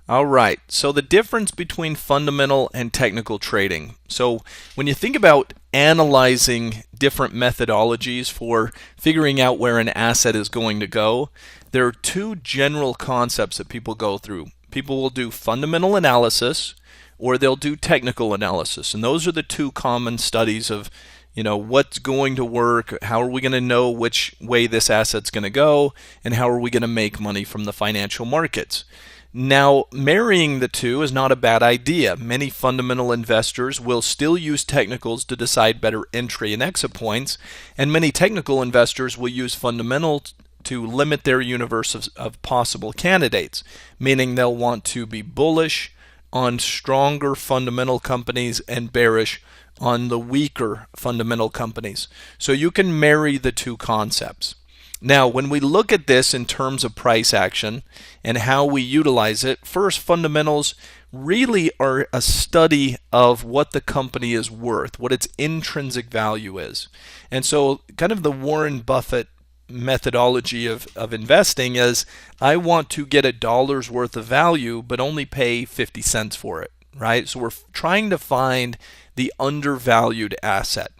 All right. So the difference between fundamental and technical trading. So when you think about analyzing different methodologies for figuring out where an asset is going to go, there are two general concepts that people go through. People will do fundamental analysis or they'll do technical analysis. And those are the two common studies of what's going to work, how are we going to know which way this asset's going to go, and how are we going to make money from the financial markets. Now, marrying the two is not a bad idea. Many fundamental investors will still use technicals to decide better entry and exit points, and many technical investors will use fundamentals to limit their universe of possible candidates, meaning they'll want to be bullish on stronger fundamental companies and bearish on the weaker fundamental companies. So you can marry the two concepts. Now, when we look at this in terms of price action and how we utilize it, first, fundamentals really are a study of what the company is worth, what its intrinsic value is. And so kind of the Warren Buffett methodology of investing is, I want to get $1 worth of value but only pay 50 cents for it, right? So we're trying to find the undervalued asset.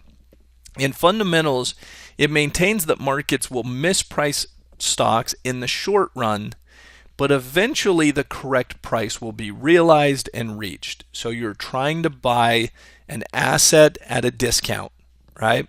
In fundamentals, it maintains that markets will misprice stocks in the short run, but eventually the correct price will be realized and reached. So you're trying to buy an asset at a discount, right?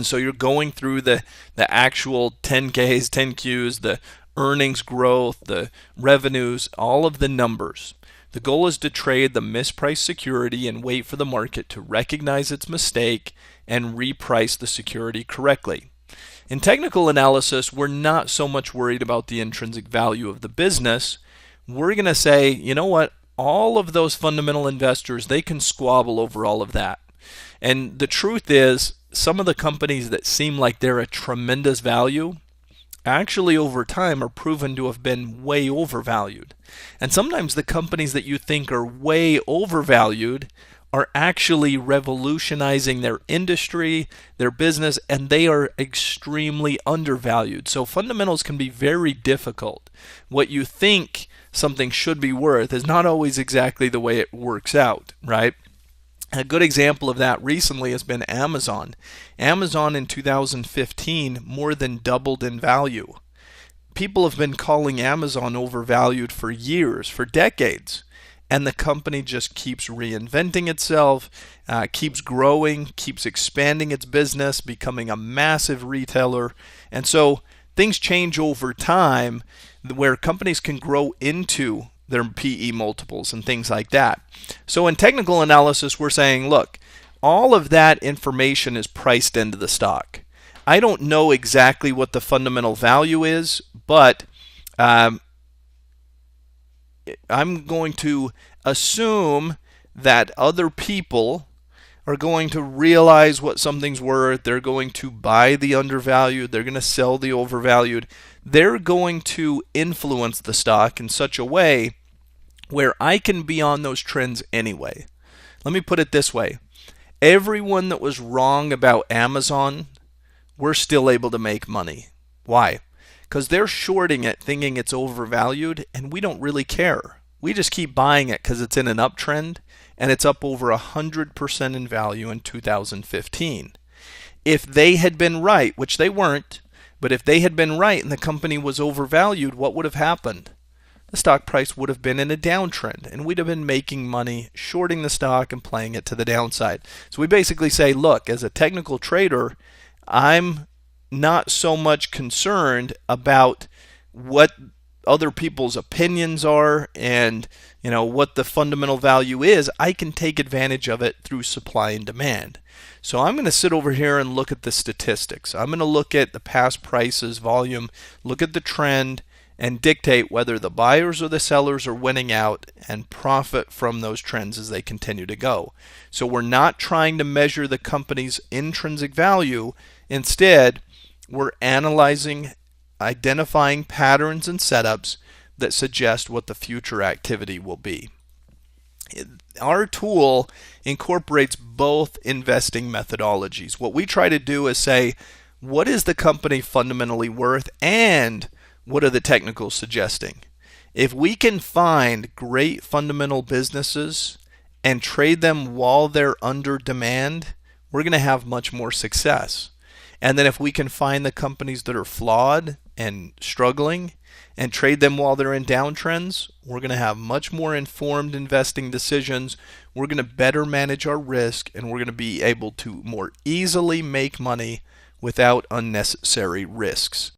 So you're going through the actual 10Ks, 10Qs, the earnings growth, the revenues, all of the numbers. The goal is to trade the mispriced security and wait for the market to recognize its mistake and reprice the security correctly. In technical analysis, we're not so much worried about the intrinsic value of the business. We're going to say, you know what, all of those fundamental investors, they can squabble over all of that. And the truth is, some of the companies that seem like they're a tremendous value actually over time are proven to have been way overvalued. And sometimes the companies that you think are way overvalued are actually revolutionizing their industry, their business, and they are extremely undervalued. So fundamentals can be very difficult. What you think something should be worth is not always exactly the way it works out, right? A good example of that recently has been Amazon. Amazon in 2015 more than doubled in value. People have been calling Amazon overvalued for years, for decades, and the company just keeps reinventing itself, keeps growing, keeps expanding its business, becoming a massive retailer. And so things change over time where companies can grow into their PE multiples and things like that. So in technical analysis, we're saying, look, all of that information is priced into the stock. I don't know exactly what the fundamental value is, but I'm going to assume that other people are going to realize what something's worth. They're going to buy the undervalued. They're going to sell the overvalued. They're going to influence the stock in such a way where I can be on those trends anyway. Let me put it this way. Everyone that was wrong about Amazon, we're still able to make money. Why? Because they're shorting it thinking it's overvalued, and we don't really care. We just keep buying it because it's in an uptrend, and it's up over 100% in value in 2015. If they had been right, which they weren't, but if they had been right and the company was overvalued, what would have happened? The stock price would have been in a downtrend, and we'd have been making money shorting the stock and playing it to the downside. So we basically say, look, as a technical trader, I'm not so much concerned about what other people's opinions are and what the fundamental value is. I can take advantage of it through supply and demand. So I'm going to sit over here and look at the statistics. I'm going to look at the past prices, volume, look at the trend, and dictate whether the buyers or the sellers are winning out and profit from those trends as they continue to go. So we're not trying to measure the company's intrinsic value. Instead, we're analyzing, identifying patterns and setups that suggest what the future activity will be. Our tool incorporates both investing methodologies. What we try to do is say, what is the company fundamentally worth and what are the technicals suggesting? If we can find great fundamental businesses and trade them while they're under demand, we're going to have much more success. And then if we can find the companies that are flawed and struggling and trade them while they're in downtrends, we're going to have much more informed investing decisions. We're going to better manage our risk, and we're going to be able to more easily make money without unnecessary risks.